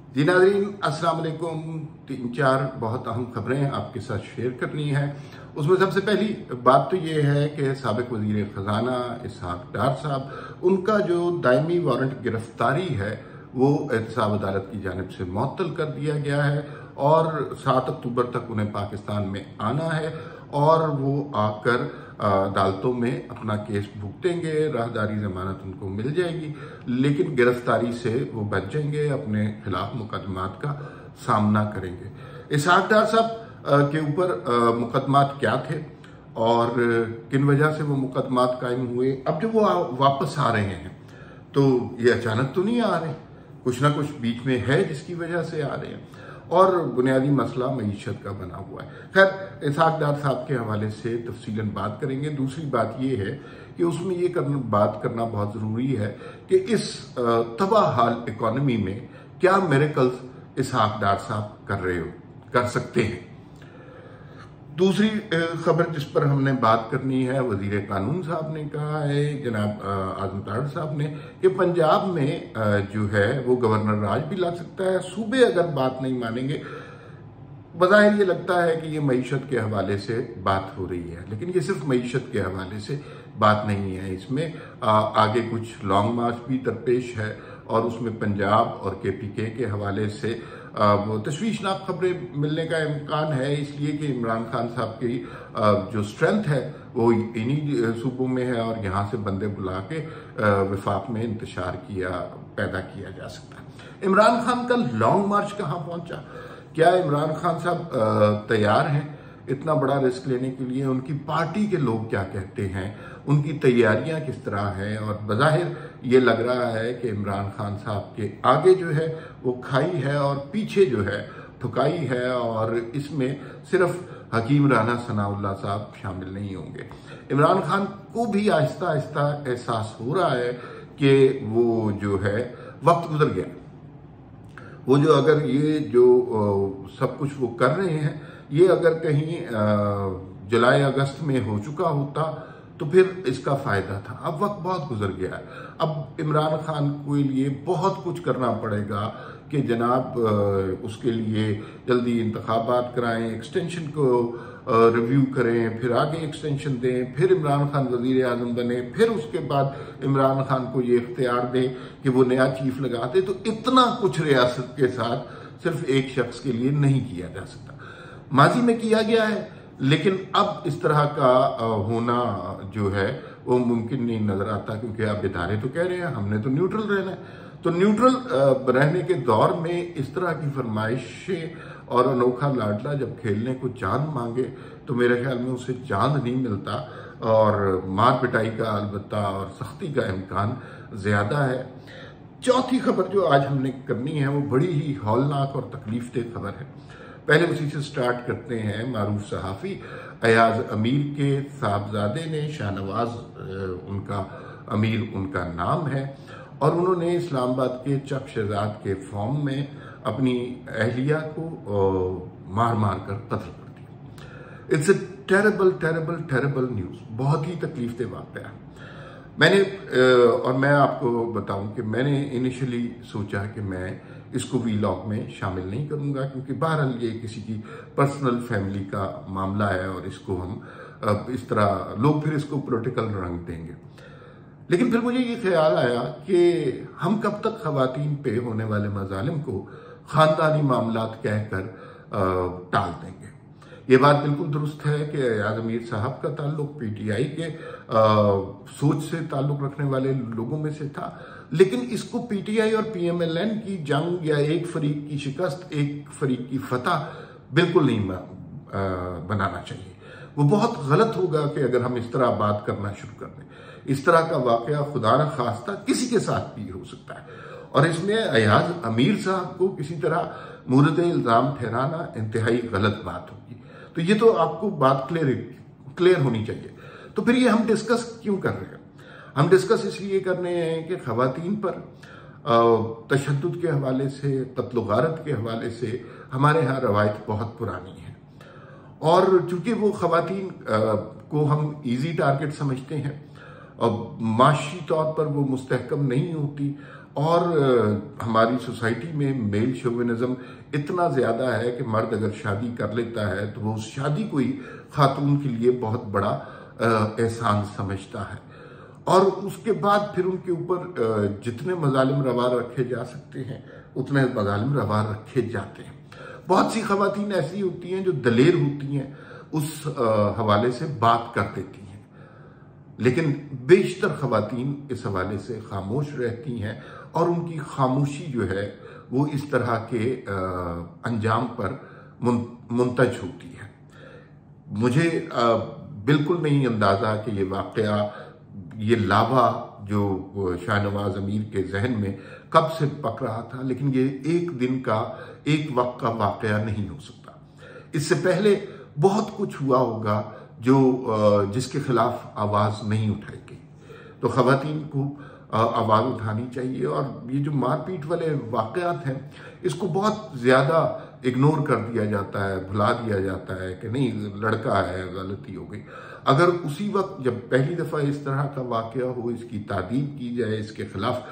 जी नाज़रीन, अस्सलाम वालेकुम। 3-4 बहुत अहम खबरें आपके साथ शेयर करनी है। उसमें सबसे पहली बात तो ये है कि साबिक वज़ीर ख़ज़ाना इसहाक़ डार साहब, उनका जो दायमी वारंट गिरफ्तारी है वो एहतसाब अदालत की जानिब से मुअत्तल कर दिया गया है और 7 अक्टूबर तक उन्हें पाकिस्तान में आना है और वो आकर अदालतों में अपना केस भुगतेंगे। राहदारी जमानत उनको मिल जाएगी, लेकिन गिरफ्तारी से वो बच जाएंगे, अपने खिलाफ मुकदमात का सामना करेंगे। इसहाक़ डार साहब के ऊपर मुकदमात क्या थे और किन वजह से वो मुकदमात कायम हुए। अब जब वो वापस आ रहे हैं तो ये अचानक तो नहीं आ रहे, कुछ ना कुछ बीच में है जिसकी वजह से आ रहे हैं और बुनियादी मसला मईशत का बना हुआ है। खैर, इसहाक़ डार साहब के हवाले से तफसीलन बात करेंगे। दूसरी बात यह है कि उसमें ये बात करना बहुत ज़रूरी है कि इस तबाह हाल इकॉनमी में क्या मिरेकल्स इसहाक़ डार साहब कर सकते हैं। दूसरी खबर जिस पर हमने बात करनी है, वज़ीर कानून साहब ने कहा है, जनाब आज़म तारड़ साहब ने, कि पंजाब में जो है वो गवर्नर राज भी ला सकता है। सूबे अगर बात नहीं मानेंगे, बज़ाहिर ये लगता है कि ये मईशत के हवाले से बात हो रही है, लेकिन ये सिर्फ मईशत के हवाले से बात नहीं है। इसमें आगे कुछ लॉन्ग मार्च भी दरपेश है और उसमें पंजाब और KPK के हवाले से वो तशवीशनाक खबरें मिलने का इम्कान है, इसलिए कि इमरान खान साहब की जो स्ट्रेंथ है वो इन्हीं सूबों में है और यहाँ से बंदे बुला के विफाक में इंतशार पैदा किया जा सकता है। इमरान खान का लॉन्ग मार्च कहाँ पहुंचा? क्या इमरान खान साहब तैयार हैं इतना बड़ा रिस्क लेने के लिए? उनकी पार्टी के लोग क्या कहते हैं? उनकी तैयारियां किस तरह हैं? और बज़ाहिर ये लग रहा है कि इमरान खान साहब के आगे जो है वो खाई है और पीछे जो है ठुकाई है और इसमें सिर्फ हकीम राना सनाउल्लाह साहब शामिल नहीं होंगे। इमरान खान को भी आहिस्ता आहिस्ता एहसास हो रहा है कि वो जो है वक्त गुजर गया। वो जो अगर ये जो सब कुछ वो कर रहे हैं, ये अगर कहीं जुलाई अगस्त में हो चुका होता तो फिर इसका फायदा था। अब वक्त बहुत गुजर गया है। अब इमरान खान के लिए बहुत कुछ करना पड़ेगा कि जनाब उसके लिए जल्दी इंतखाबात कराएं, एक्सटेंशन को रिव्यू करें, फिर आगे एक्सटेंशन दें, फिर इमरान खान वजीर आजम बने, फिर उसके बाद इमरान खान को ये इख्तियार दें कि वो नया चीफ लगा दे। तो इतना कुछ रियासत के साथ सिर्फ एक शख्स के लिए नहीं किया जा सकता। माजी में किया गया है, लेकिन अब इस तरह का होना जो है वो मुमकिन नहीं नजर आता, क्योंकि अब इदारे तो कह रहे हैं हमने तो न्यूट्रल रहना है। तो न्यूट्रल रहने के दौर में इस तरह की फरमाइशें और अनोखा लाडला जब खेलने को चांद मांगे तो मेरे ख्याल में उसे चांद नहीं मिलता और मार पिटाई का अलबत्ता और सख्ती का इम्कान ज्यादा है। चौथी खबर जो आज हमने करनी है वो बड़ी ही हौलनाक और तकलीफदेह खबर है। पहले उसी से स्टार्ट करते हैं। मारूफ सहाफ़ी अयाज अमीर के साहबजादे ने, शाहनवाज उनका अमीर उनका नाम है, और उन्होंने इस्लामाबाद के चक शहजाद के फॉर्म में अपनी अहलिया को मार मार कर कत्ल कर दिया। It's a terrible terrible terrible news, बहुत ही तकलीफदेह वाक़या। मैं आपको बताऊं कि मैंने इनिशियली सोचा कि मैं इसको वीलॉग में शामिल नहीं करूंगा, क्योंकि बहरहाल ये किसी की पर्सनल फैमिली का मामला है और इसको हम इस तरह लोग फिर इसको पॉलिटिकल रंग देंगे। लेकिन फिर मुझे ये ख्याल आया कि हम कब तक खवातीन पे होने वाले मजालिम को खानदानी मामलात कहकर टाल देंगे। ये बात बिल्कुल दुरुस्त है कि अयाज अमीर साहब का ताल्लुक PTI के सोच से ताल्लुक रखने वाले लोगों में से था, लेकिन इसको PTI और PMLN की जंग या एक फरीक की शिकस्त एक फरीक की फतह बिल्कुल नहीं बनाना चाहिए। वो बहुत गलत होगा कि अगर हम इस तरह बात करना शुरू कर दें। इस तरह का वाकया खुदा न खास्ता किसी के साथ भी हो सकता है और इसमें अयाज अमीर साहब को किसी तरह मूरद इल्जाम ठहराना इंतहाई गलत बात होगी। तो ये तो आपको बात क्लियर होनी चाहिए। तो फिर ये हम डिस्कस क्यों कर रहे हैं? हम डिस्कस इसलिए कर रहे हैं कि खवातीन पर तशद्दुद के हवाले से, कत्ल गारत के हवाले से हमारे यहाँ रवायत बहुत पुरानी है और चूंकि वो खवातीन को हम इजी टारगेट समझते हैं और माशी तौर पर वो मुस्तहकम नहीं होती और हमारी सोसाइटी में मेल शोविनिज्म इतना ज़्यादा है कि मर्द अगर शादी कर लेता है तो वो उस शादी को ही खातून के लिए बहुत बड़ा एहसान समझता है, और उसके बाद फिर उनके ऊपर जितने मजालिम रवा रखे जा सकते हैं उतने मजालिम रवा रखे जाते हैं। बहुत सी खवातीन ऐसी होती हैं जो दलेर होती हैं, उस हवाले से बात कर देती हैं, लेकिन बेशतर खवातीन इस हवाले से खामोश रहती हैं और उनकी खामोशी जो है वो इस तरह के अंजाम पर मुंतज होती है। मुझे बिल्कुल नहीं अंदाजा कि ये वाकया, ये लावा जो शाहनवाज अमीर के जहन में कब से पक रहा था, लेकिन ये एक दिन का, एक वक्त का वाकया नहीं हो सकता। इससे पहले बहुत कुछ हुआ होगा जो जिसके खिलाफ आवाज नहीं उठाई गई। तो खवातीन को आवाज उठानी चाहिए, और ये जो मारपीट वाले वाकयात हैं इसको बहुत ज्यादा इग्नोर कर दिया जाता है, भुला दिया जाता है कि नहीं लड़का है, गलती हो गई। अगर उसी वक्त जब पहली दफा इस तरह का वाकया हो, इसकी तादीब की जाए, इसके खिलाफ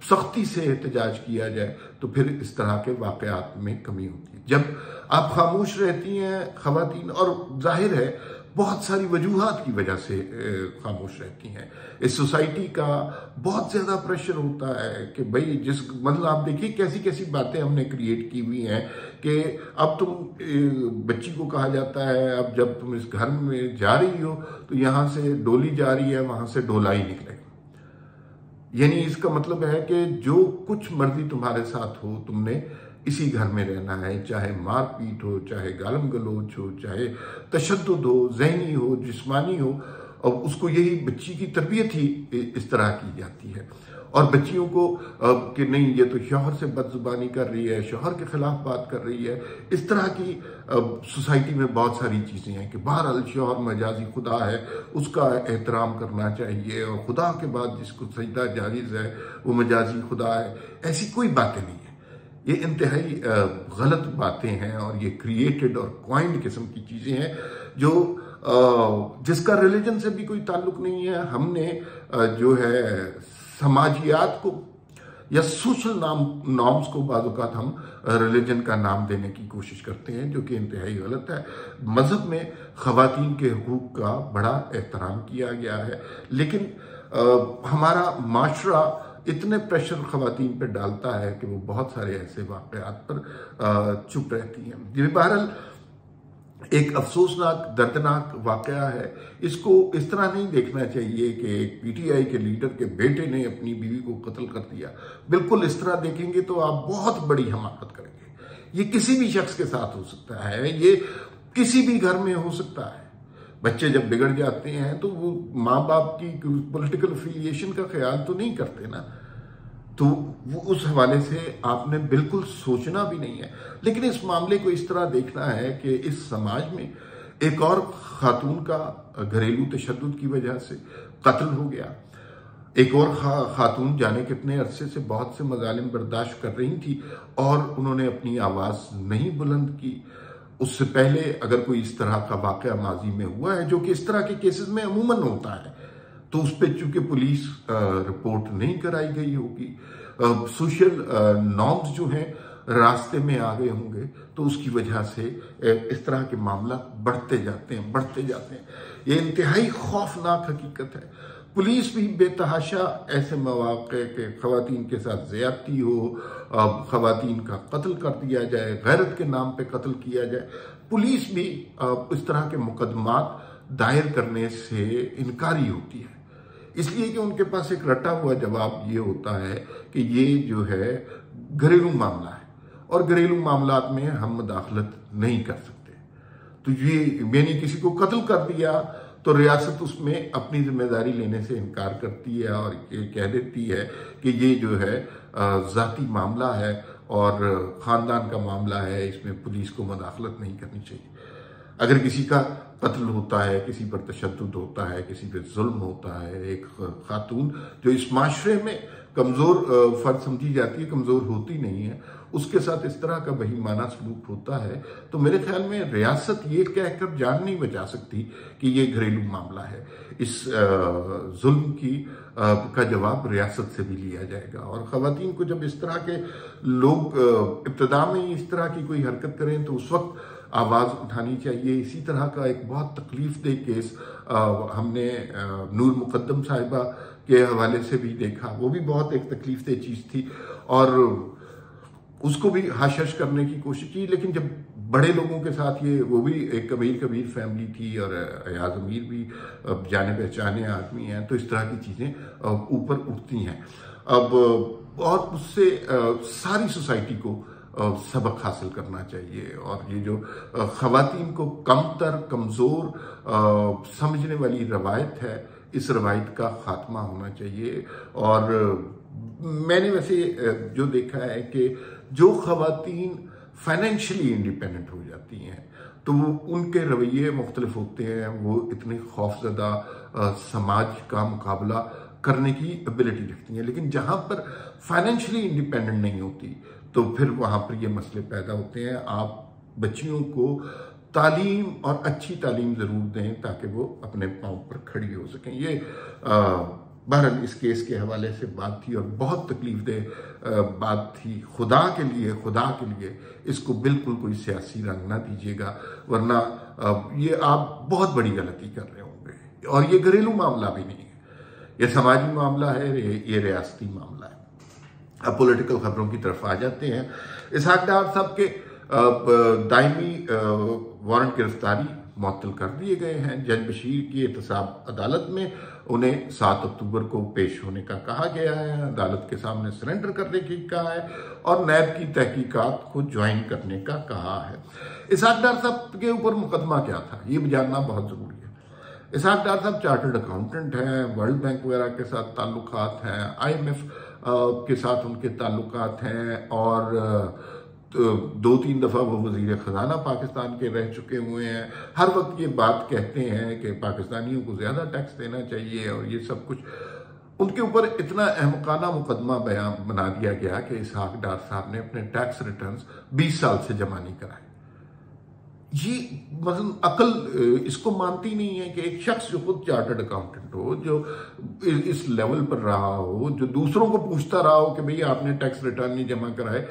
सख्ती से एहतजाज किया जाए, तो फिर इस तरह के वाकयात में कमी होती है। जब आप खामोश रहती हैं खवातीन, और जाहिर है बहुत सारी वजूहात की वजह से खामोश रहती हैं, इस सोसाइटी का बहुत ज्यादा प्रेशर होता है कि भाई जिस, मतलब आप देखिए कैसी कैसी बातें हमने क्रिएट की हुई हैं कि अब तुम, बच्ची को कहा जाता है अब जब तुम इस घर में जा रही हो तो यहां से डोली जा रही है, वहां से डोला ही निकलेगा। यानी इसका मतलब है कि जो कुछ मर्जी तुम्हारे साथ हो, तुमने इसी घर में रहना है, चाहे मारपीट हो, चाहे गालम गलोच हो, चाहे तशद्दुद हो, ज़हनी हो, जिस्मानी हो, और उसको यही बच्ची की तरबियत ही इस तरह की जाती है। और बच्चियों को कि नहीं ये तो शौहर से बदजुबानी कर रही है, शौहर के खिलाफ बात कर रही है, इस तरह की सोसाइटी में बहुत सारी चीज़ें हैं कि बहरहाल शौहर मजाजी खुदा है, उसका एहतराम करना चाहिए, और खुदा के बाद जिसको सजदा जायज़ है वो मजाजी खुदा है। ऐसी कोई बातें नहीं है, ये इंतहाई गलत बातें हैं, और ये क्रिएटेड और कॉइंड किस्म की चीज़ें हैं जो जिसका रिलीजन से भी कोई ताल्लुक नहीं है। हमने जो है समाजियात को या सोशल नॉर्म्स को बाज़-औक़ात हम रिलीजन का नाम देने की कोशिश करते हैं, जो कि इंतहाई गलत है। मजहब में ख़वातीन के हुकूक का बड़ा एहतराम किया गया है, लेकिन हमारा माशरा इतने प्रेशर ख़वातीन पे डालता है कि वो बहुत सारे ऐसे वाक़यात पर चुप रहती हैं। ये बहरहाल एक अफसोसनाक, दर्दनाक वाक़या है। इसको इस तरह नहीं देखना चाहिए कि एक पीटीआई के लीडर के बेटे ने अपनी बीवी को कत्ल कर दिया। बिल्कुल इस तरह देखेंगे तो आप बहुत बड़ी हमाकत करेंगे। ये किसी भी शख्स के साथ हो सकता है, ये किसी भी घर में हो सकता है। बच्चे जब बिगड़ जाते हैं तो वो माँ बाप की पॉलिटिकल एफिलिएशन का ख्याल तो नहीं करते ना, तो वो उस हवाले से आपने बिल्कुल सोचना भी नहीं है। लेकिन इस मामले को इस तरह देखना है कि इस समाज में एक और खातून का घरेलू तशद्दुद की वजह से कत्ल हो गया। एक और खातून जाने कितने अरसे से बहुत से मजालिम बर्दाश्त कर रही थी और उन्होंने अपनी आवाज़ नहीं बुलंद की। उससे पहले अगर कोई इस तरह का वाक़या माजी में हुआ है, जो कि इस तरह के केसेस में अमूमन होता है, तो उस पर चूंकि पुलिस रिपोर्ट नहीं कराई गई होगी, सोशल नॉर्म्स जो हैं रास्ते में आ गए होंगे, तो उसकी वजह से इस तरह के मामला बढ़ते जाते हैं। ये इंतहाई खौफनाक हकीकत है। पुलिस भी बेतहाशा ऐसे मौके के ख़वातीन के साथ ज़्यादती हो, ख़वातीन का कत्ल कर दिया जाए, गैरत के नाम पे कत्ल किया जाए, पुलिस भी इस तरह के मुकदमात दायर करने से इनकारी होती है, इसलिए कि उनके पास एक रटा हुआ जवाब ये होता है कि ये जो है घरेलू मामला है और घरेलू मामलात में हम मुदाखलत नहीं कर सकते। तो ये मैंने किसी को कत्ल कर दिया तो रियासत उसमें अपनी जिम्मेदारी लेने से इनकार करती है और ये कह देती है कि ये जो है ज़ाती मामला है और ख़ानदान का मामला है, इसमें पुलिस को मुदाखलत नहीं करनी चाहिए। अगर किसी का कत्ल होता है, किसी पर तशद्दुद होता है, किसी पर जुल्म होता है, एक खातून जो इस माशरे में कमज़ोर फर्द समझी जाती है, कमज़ोर होती नहीं है, उसके साथ इस तरह का बेईमाना सलूक होता है, तो मेरे ख्याल में रियासत ये कहकर जान नहीं बचा सकती कि ये घरेलू मामला है। इस जुल्म की का जवाब रियासत से भी लिया जाएगा। और ख़वातीन को जब इस तरह के लोग इब्तदा में ही इस तरह की कोई हरकत करें तो उस वक्त आवाज़ उठानी चाहिए। इसी तरह का एक बहुत तकलीफ दे केस हमने नूर मुकद्दम साहिबा के हवाले से भी देखा, वो भी बहुत एक तकलीफ दे चीज़ थी और उसको भी हाशश करने की कोशिश की। लेकिन जब बड़े लोगों के साथ ये, वो भी एक कबीर फैमिली थी और अयाज अमीर भी जाने पहचाने आदमी हैं, तो इस तरह की चीज़ें ऊपर उठती हैं। अब और उससे सारी सोसाइटी को सबक हासिल करना चाहिए और ये जो ख़वातीन को कमतर, कमज़ोर समझने वाली रवायत है, इस रवायत का खात्मा होना चाहिए। और मैंने वैसे जो देखा है कि जो ख़वातीन फाइनेंशियली इंडिपेंडेंट हो जाती हैं तो उनके रवैये मुख्तलिफ होते हैं, वो इतने खौफज़दा समाज का मुकाबला करने की एबिलिटी रखती हैं। लेकिन जहाँ पर फाइनेंशियली इंडिपेंडेंट नहीं होती तो फिर वहाँ पर ये मसले पैदा होते हैं। आप बच्चियों को तालीम और अच्छी तालीम ज़रूर दें ताकि वो अपने पाँव पर खड़ी हो सकें। ये बहरहाल इस केस के हवाले से बात थी और बहुत तकलीफ दे बात थी। खुदा के लिए इसको बिल्कुल कोई सियासी रंग ना दीजिएगा, वरना ये आप बहुत बड़ी गलती कर रहे होंगे। और ये घरेलू मामला भी नहीं है, ये समाजी मामला है, ये रियासती मामला है। अब पॉलिटिकल खबरों की तरफ आ जाते हैं। इसहाक डार साहब के दायमी वारंट गिरफ्तारी मुअत्तल कर दिए गए हैं। जज बशीर की एहतसाब अदालत में उन्हें 7 अक्टूबर को पेश होने का कहा गया है, अदालत के सामने सरेंडर करने की कहा है और नैब की तहकीकात को ज्वाइन करने का कहा है। इसहाक डार साहब के ऊपर मुकदमा क्या था, ये भी जानना बहुत जरूरी है। इसहाक डार साहब चार्टर्ड अकाउंटेंट हैं, वर्ल्ड बैंक वगैरह के साथ ताल्लुकात हैं, IMF के साथ उनके ताल्लुकात हैं और 2-3 दफ़ा वो वज़ीर ख़जाना पाकिस्तान के रह चुके हुए हैं। हर वक्त ये बात कहते हैं कि पाकिस्तानियों को ज़्यादा टैक्स देना चाहिए और ये सब कुछ। उनके ऊपर इतना अहमकाना मुकदमा बना दिया गया कि इसहाक डार साहब ने अपने टैक्स रिटर्न्स 20 साल से जमा नहीं कराए। ये मतलब अकल इसको मानती नहीं है कि एक शख्स जो खुद चार्टर्ड अकाउंटेंट हो, जो इस लेवल पर रहा हो, जो दूसरों को पूछता रहा हो कि भैया आपने टैक्स रिटर्न नहीं जमा कराए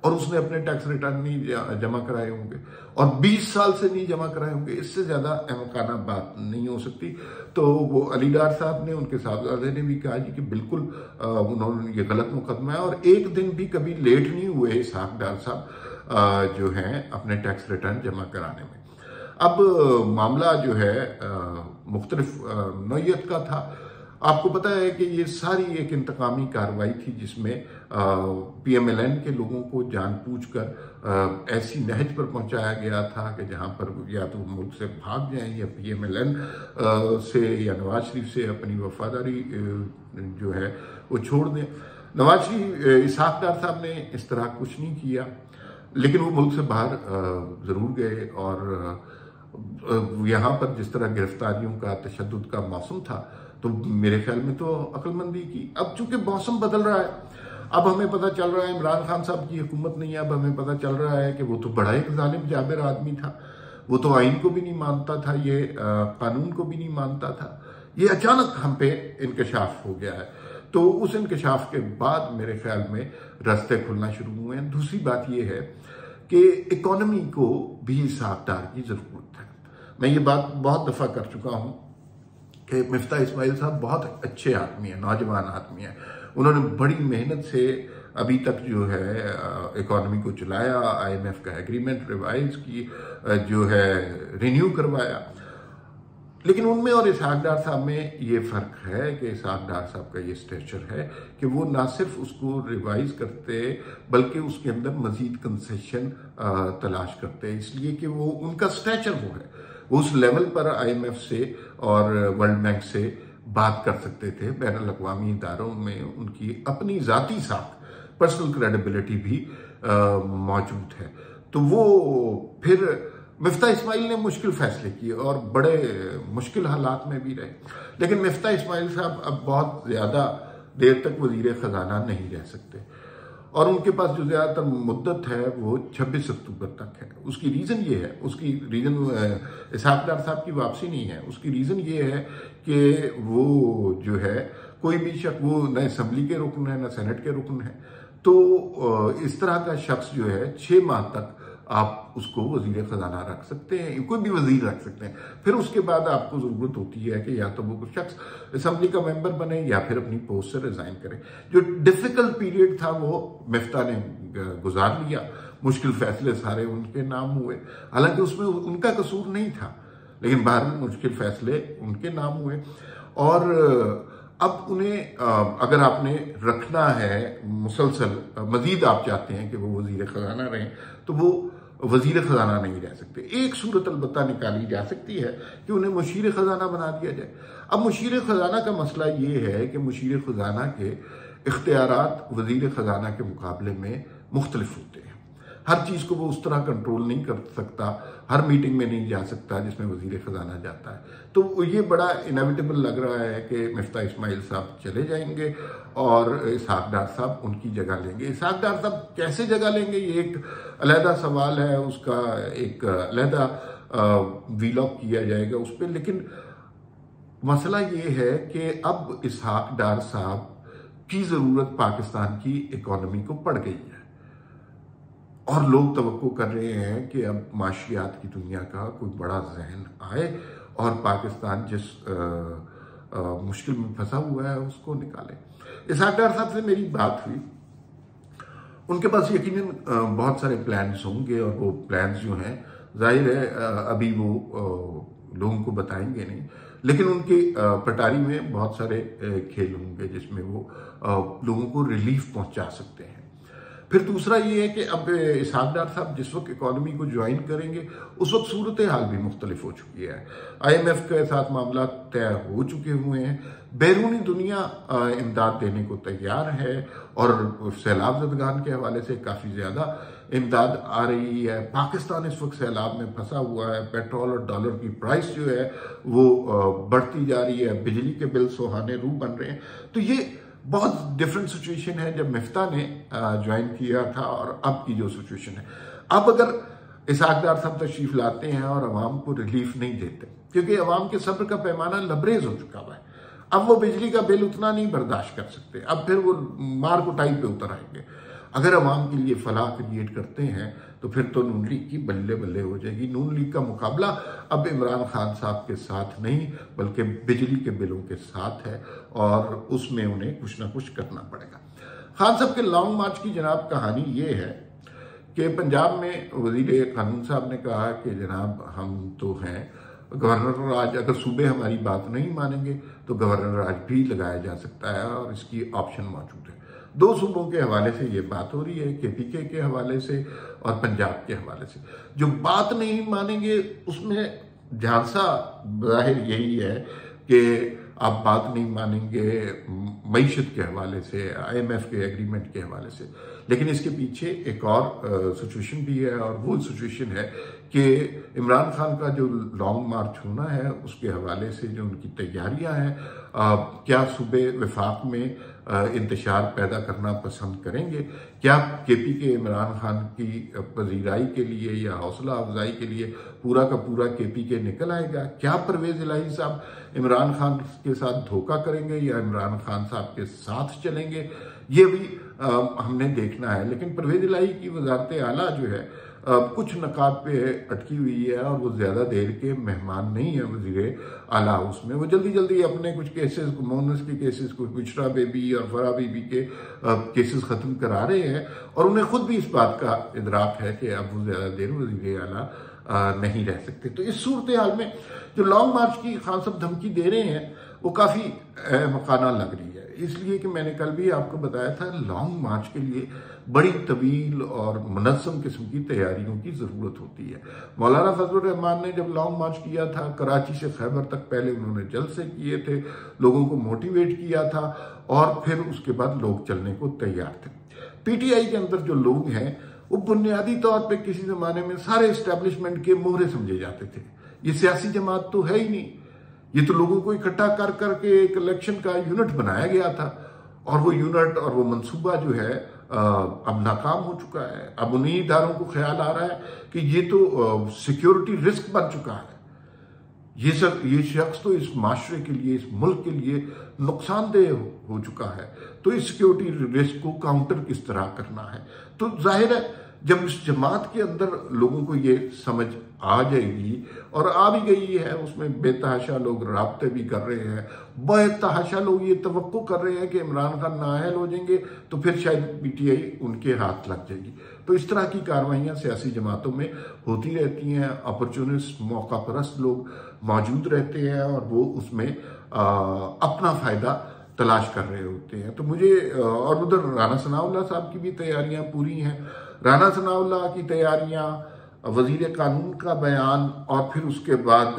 और उसने अपने टैक्स रिटर्न नहीं जमा कराए होंगे और 20 साल से नहीं जमा कराए होंगे, इससे ज्यादा अहमकाना बात नहीं हो सकती। तो वो अली डार साहब ने, उनके साहबजादे ने भी कहा जी कि बिल्कुल उन्होंने ये गलत मुकदमा है और एक दिन भी कभी लेट नहीं हुए इसहाक डार साहब जो हैं अपने टैक्स रिटर्न जमा कराने में। अब मामला जो है मुख्तलिफ नौयत का था। आपको पता है कि ये सारी एक इंतकामी कार्रवाई थी जिसमें PMLN के लोगों को जानबूझकर ऐसी नहज पर पहुंचाया गया था कि जहां पर या तो मुल्क से भाग जाएं या PMLN से या नवाज शरीफ से अपनी वफादारी जो है वो छोड़ दें। नवाज शरीफ, इसहाक डार साहब ने इस तरह कुछ नहीं किया, लेकिन वो मुल्क से बाहर ज़रूर गए और यहाँ पर जिस तरह गिरफ्तारियों का, तशद्दुद का मौसम था, तो मेरे ख्याल में तो अक्लमंदी की। अब चूंकि मौसम बदल रहा है, अब हमें पता चल रहा है इमरान खान साहब की हुकूमत नहीं है, अब हमें पता चल रहा है कि वो तो बड़ा एक जालिम जाबिर आदमी था, वो तो आइन को भी नहीं मानता था, ये कानून को भी नहीं मानता था। ये अचानक हम पे इंकशाफ हो गया है, तो उस इंकशाफ के बाद मेरे ख्याल में रास्ते खुलना शुरू हुए हैं। दूसरी बात यह है कि इकोनॉमी को भी इसहाक डार की जरूरत है। मैं ये बात बहुत दफा कर चुका हूं कि मिफ्ता इस्माइल साहब बहुत अच्छे आदमी हैं, नौजवान आदमी हैं। उन्होंने बड़ी मेहनत से अभी तक जो है इकोनॉमी को चलाया, IMF का एग्रीमेंट रिवाइज की जो है रिन्यू करवाया। लेकिन उनमें और इसहाक डार साहब में ये फ़र्क है कि इसहाक डार साहब का ये स्टेचर है कि वो ना सिर्फ उसको रिवाइज करते बल्कि उसके अंदर मजीद कंसेशन तलाश करते, इसलिए कि वो उनका स्टेचर वो है, वो उस लेवल पर IMF से और वर्ल्ड बैंक से बात कर सकते थे। बैनुल अक़वामी इदारों में उनकी अपनी ज़ाती साख, पर्सनल क्रेडिबिलिटी भी मौजूद है। तो वो फिर मिफ्ता इस्माइल ने मुश्किल फैसले किए और बड़े मुश्किल हालात में भी रहे, लेकिन मिफ्ता इस्माइल साहब अब बहुत ज़्यादा देर तक वजीर ख़जाना नहीं रह सकते और उनके पास जो ज़्यादातर मुद्दत है वो 26 अक्टूबर तक है। उसकी रीज़न ये है, उसकी रीज़न इसहाक डार साहब की वापसी नहीं है, उसकी रीज़न ये है कि वो जो है कोई भी शख्स, वो न असम्बली के रुकन है न सेनेट के रुकन है, तो इस तरह का शख्स जो है 6 माह तक आप उसको वजीर ख़जाना रख सकते हैं, कोई भी वजीर रख सकते हैं। फिर उसके बाद आपको ज़रूरत होती है कि या तो वो शख्स असम्बली का मेंबर बने या फिर अपनी पोस्ट से रिज़ाइन करे। जो डिफ़िकल्ट पीरियड था वो मिफ्ता ने गुजार लिया, मुश्किल फैसले सारे उनके नाम हुए, हालांकि उसमें उनका कसूर नहीं था, लेकिन बहरहाल मुश्किल फैसले उनके नाम हुए। और अब उन्हें अगर आपने रखना है मुसलसल, मजीद आप चाहते हैं कि वो वजीर ख़जाना रहें, तो वो वजीर ख़जाना नहीं रह सकते। एक सूरत अलबत्ता निकाली जा सकती है कि उन्हें मुशीर ख़जाना बना दिया जाए। अब मुशीर ख़जाना का मसला ये है कि मुशीर ख़जाना के इख्तियारात वजीर ख़जाना के मुकाबले में मुख्तलिफ होते हैं। हर चीज़ को वो उस तरह कंट्रोल नहीं कर सकता, हर मीटिंग में नहीं जा सकता जिसमें वजीर ख़जाना जाता है। तो ये बड़ा इनएविटेबल लग रहा है कि मिफ्ता इस्माइल साहब चले जाएंगे और इसहाक डार साहब उनकी जगह लेंगे। इसहाक डार साहब कैसे जगह लेंगे ये एक अलहदा सवाल है, उसका एक अलहदा वीलॉग किया जाएगा उस पर। लेकिन मसला ये है कि अब इसहाक डार साहब की ज़रूरत पाकिस्तान की इकॉनमी को पड़ गई है और लोग तवक्को कर रहे हैं कि अब माशियात की दुनिया का कोई बड़ा जहन आए और पाकिस्तान जिस मुश्किल में फंसा हुआ है उसको निकाले। इसहाक डार साहब से मेरी बात हुई, उनके पास यकीनन बहुत सारे प्लान्स होंगे और वो प्लान्स जो हैं जाहिर है अभी वो लोगों को बताएंगे नहीं, लेकिन उनकी पटारी में बहुत सारे खेल होंगे जिसमें वो लोगों को रिलीफ पहुंचा सकते हैं। फिर दूसरा ये है कि अब इसहाक डार साहब जिस वक्त इकॉनमी को ज्वाइन करेंगे उस वक्त सूरत हाल भी मुख्तलिफ हो चुकी है। IMF के साथ मामला तय हो चुके हुए हैं, बैरूनी दुनिया इमदाद देने को तैयार है और सैलाब ज़दगान के हवाले से काफ़ी ज़्यादा इमदाद आ रही है। पाकिस्तान इस वक्त सैलाब में फंसा हुआ है, पेट्रोल और डॉलर की प्राइस जो है वो बढ़ती जा रही है, बिजली के बिल सुहाने रूह बन रहे हैं। तो ये बहुत डिफरेंट सिचुएशन है जब मिफ्ता ने ज्वाइन किया था और अब की जो सिचुएशन है। अब अगर इसहाक डार साहब तशरीफ लाते हैं और अवाम को रिलीफ नहीं देते, क्योंकि अवाम के सब्र का पैमाना लबरेज हो चुका हुआ है, अब वो बिजली का बिल उतना नहीं बर्दाश्त कर सकते, अब फिर वो मार कुटाई पे उतर आएंगे। अगर अवाम के लिए फलाह क्रिएट करते हैं तो फिर तो नून लीग की बल्ले बल्ले हो जाएगी। नून लीग का मुकाबला अब इमरान खान साहब के साथ नहीं बल्कि बिजली के बिलों के साथ है और उसमें उन्हें कुछ ना कुछ करना पड़ेगा। खान साहब के लॉन्ग मार्च की जनाब कहानी ये है कि पंजाब में वजीर कानून साहब ने कहा कि जनाब हम तो हैं गवर्नर राज, अगर सूबे हमारी बात नहीं मानेंगे तो गवर्नर राज भी लगाया जा सकता है और इसकी ऑप्शन मौजूद है। 2 सूबों के हवाले से ये बात हो रही है, KPK के हवाले से और पंजाब के हवाले से। जो बात नहीं मानेंगे उसमें झांसा जाहिर यही है कि आप बात नहीं मानेंगे मईशत के हवाले से, IMF के एग्रीमेंट के हवाले से, लेकिन इसके पीछे एक और सिचुएशन भी है और वो सिचुएशन है कि इमरान खान का जो लॉन्ग मार्च होना है उसके हवाले से जो उनकी तैयारियां हैं, क्या सूबे वफाक में इंतशार पैदा करना पसंद करेंगे, क्या KPK इमरान खान की पजीराई के लिए या हौसला अफजाई के लिए पूरा का पूरा KPK निकल आएगा, क्या परवेज इलाही साहब इमरान खान के साथ धोखा करेंगे या इमरान खान साहब के साथ चलेंगे, ये भी हमने देखना है। लेकिन परवेज इलाही की वजारत आला जो है कुछ नकाब पे अटकी हुई है और वो ज़्यादा देर के मेहमान नहीं है वज़ीर आला हाउस में। वो जल्दी जल्दी अपने कुछ केसेस को, मोनस के केसेस को, बुशरा बेबी और फराह बीबी के केसेस ख़त्म करा रहे हैं और उन्हें खुद भी इस बात का इदराक है कि अब वो ज़्यादा देर वज़ीर आला नहीं रह सकते। तो इस सूरत हाल में जो लॉन्ग मार्च की खान साहब धमकी दे रहे हैं वो काफ़ी मकाना लग रही है, इसलिए कि मैंने कल भी आपको बताया था लॉन्ग मार्च के लिए बड़ी तवील और मुनज़्ज़म किस्म की तैयारियों की ज़रूरत होती है। मौलाना फजलुर रहमान ने जब लॉन्ग मार्च किया था कराची से खैबर तक, पहले उन्होंने जलसे किए थे, लोगों को मोटिवेट किया था और फिर उसके बाद लोग चलने को तैयार थे। PTI के अंदर जो लोग हैं वो बुनियादी तौर पे किसी जमाने में सारे इस्टेब्लिशमेंट के मोहरे समझे जाते थे। ये सियासी जमात तो है ही नहीं, ये तो लोगों को इकट्ठा कर करके एक इलेक्शन का यूनिट बनाया गया था, और वो यूनिट और वो मंसूबा जो है अब नाकाम हो चुका है। अब उन्हीं इदारों को ख्याल आ रहा है कि ये तो सिक्योरिटी रिस्क बन चुका है, ये शख्स तो इस माशरे के लिए, इस मुल्क के लिए नुकसानदेह हो चुका है, तो इस सिक्योरिटी रिस्क को काउंटर किस तरह करना है। तो जाहिर है जब इस जमात के अंदर लोगों को ये समझ आ जाएगी, और आ भी गई है, उसमें बेतहाशा लोग राब्ते भी कर रहे हैं, बेतहाशा लोग ये तवक्को कर रहे हैं कि इमरान खान नाअहल हो जाएंगे तो फिर शायद पीटीआई उनके हाथ लग जाएगी। तो इस तरह की कार्रवाइयाँ सियासी जमातों में होती रहती हैं। अपॉर्चुनिस्ट, मौका परस्त लोग मौजूद रहते हैं और वो उसमें अपना फायदा तलाश कर रहे होते हैं। तो मुझे और उधर राना सनाउल्लाह साहब की भी तैयारियां पूरी हैं। राना सनाउल्लाह की तैयारियां, वजीर कानून का बयान, और फिर उसके बाद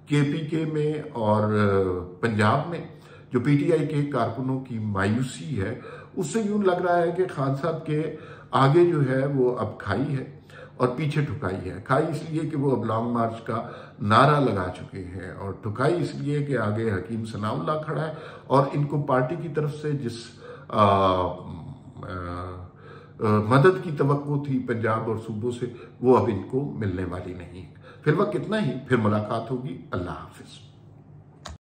केपीके में और पंजाब में जो पीटीआई के कारकुनों की मायूसी है, उससे यूं लग रहा है कि खान साहब के आगे जो है वो अब खाई है और पीछे ठुकाई है। खाई इसलिए कि वो अब लॉन्ग मार्च का नारा लगा चुके हैं, और ठुकाई इसलिए कि आगे हकीम सनाउल्लाह खड़ा है, और इनको पार्टी की तरफ से जिस मदद की तवक्को थी पंजाब और सूबों से, वो अब इनको मिलने वाली नहीं है। फिर वक्त इतना ही, फिर मुलाकात होगी। अल्लाह हाफिज।